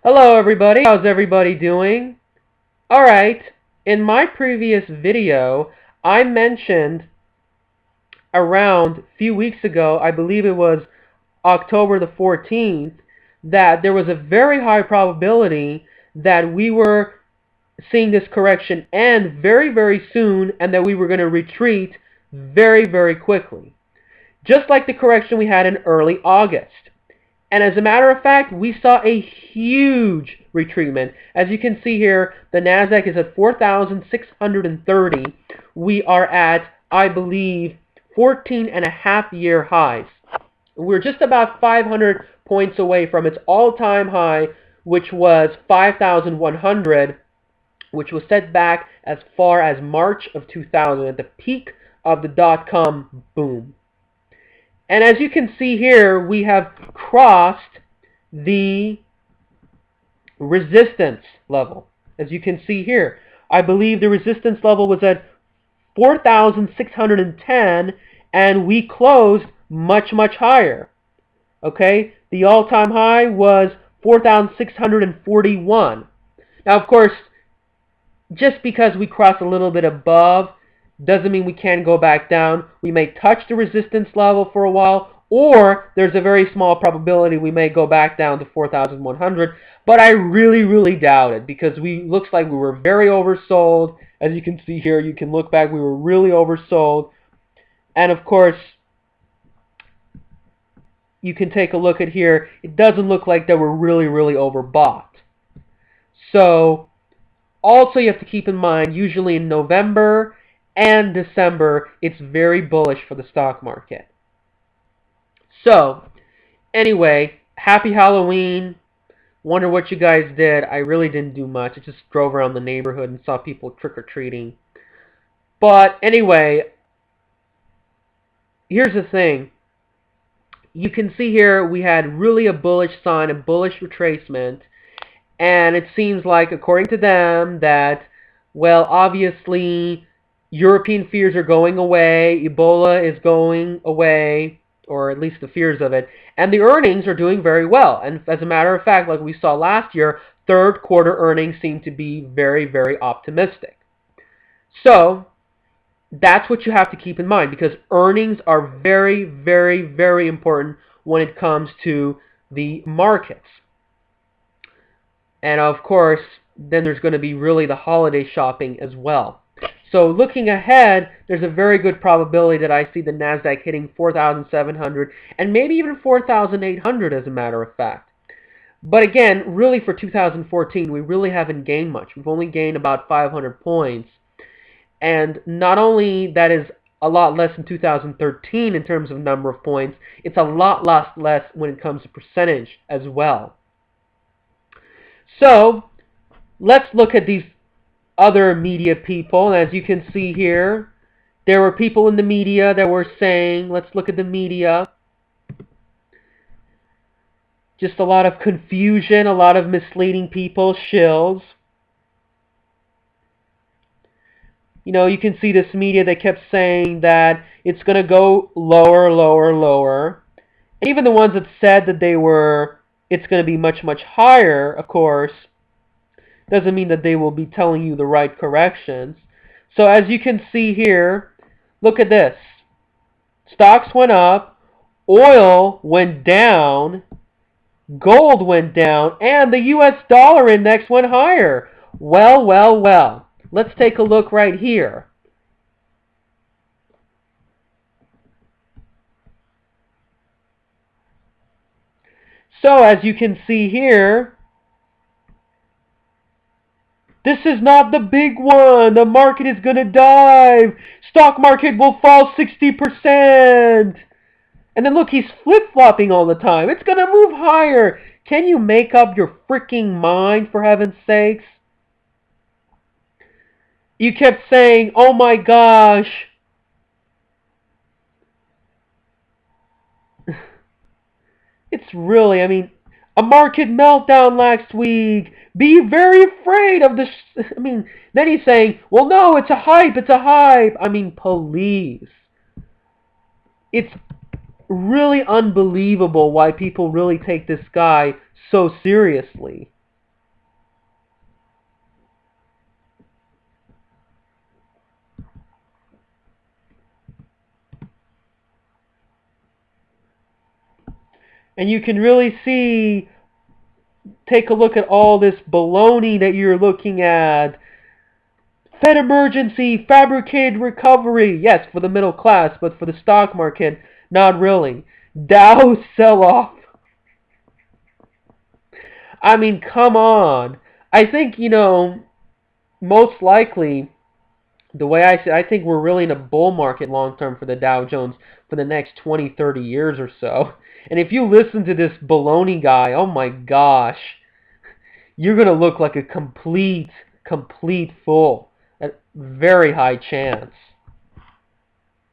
Hello everybody, how's everybody doing? Alright, in my previous video, I mentioned around a few weeks ago, I believe it was October the 14th, that there was a very high probability that we were seeing this correction end very, very soon and that we were going to retreat very, very quickly. Just like the correction we had in early August. And as a matter of fact, we saw a huge retreatment. As you can see here, the Nasdaq is at 4,630. We are at, I believe, 14.5-year highs. We're just about 500 points away from its all-time high, which was 5,100, which was set back as far as March of 2000 at the peak of the dot-com boom. And as you can see here, we have crossed the resistance level. As you can see here, I believe the resistance level was at 4,610, and we closed much, much higher. Okay, the all-time high was 4,641. Now, of course, just because we crossed a little bit above doesn't mean we can't go back down. We may touch the resistance level for a while, or there's a very small probability we may go back down to 4,100, but I really, really doubt it because looks like we were very oversold. As you can see here, you can look back, we were really oversold. And of course, you can take a look at here, it doesn't look like that we're really, really overbought. So, also you have to keep in mind, usually in November and December, it's very bullish for the stock market. So, anyway, happy Halloween. Wonder what you guys did. I really didn't do much. I just drove around the neighborhood and saw people trick-or-treating. But anyway, here's the thing. You can see here we had really a bullish sign, a bullish retracement. And it seems like, according to them, that, well, obviously European fears are going away, Ebola is going away, or at least the fears of it, and the earnings are doing very well. And as a matter of fact, like we saw last year, third quarter earnings seem to be very, very optimistic. So, that's what you have to keep in mind, because earnings are very, very, very important when it comes to the markets. And of course, then there's going to be really the holiday shopping as well. So looking ahead, there's a very good probability that I see the Nasdaq hitting 4,700 and maybe even 4,800 as a matter of fact. But again, really for 2014, we really haven't gained much. We've only gained about 500 points. And not only that is a lot less than 2013 in terms of number of points, it's a lot less when it comes to percentage as well. So, let's look at these other media people. As you can see here, there were people in the media that were saying, let's look at the media. Just a lot of confusion, a lot of misleading people, shills. You know, you can see this media that kept saying that it's going to go lower, lower, lower. And even the ones that said that it's going to be much, much higher, of course, doesn't mean that they will be telling you the right corrections. So as you can see here, look at this. Stocks went up, oil went down, gold went down, and the US dollar index went higher. Well, well, well. Let's take a look right here. So as you can see here, this is not the big one. The market is going to dive. Stock market will fall 60%. And then look, he's flip-flopping all the time. It's going to move higher. Can you make up your freaking mind, for heaven's sakes? You kept saying, oh my gosh. It's really, I mean, a market meltdown last week. Be very afraid of this. I mean, then he's saying, well, no, it's a hype, it's a hype. I mean, please. It's really unbelievable why people really take this guy so seriously. And you can really see, take a look at all this baloney that you're looking at. Fed emergency, fabricated recovery. Yes, for the middle class, but for the stock market, not really. Dow sell-off. I mean, come on. I think, most likely, the way I see, I think we're really in a bull market long term for the Dow Jones for the next 20, 30 years or so. And if you listen to this baloney guy, oh my gosh, you're going to look like a complete fool. A very high chance.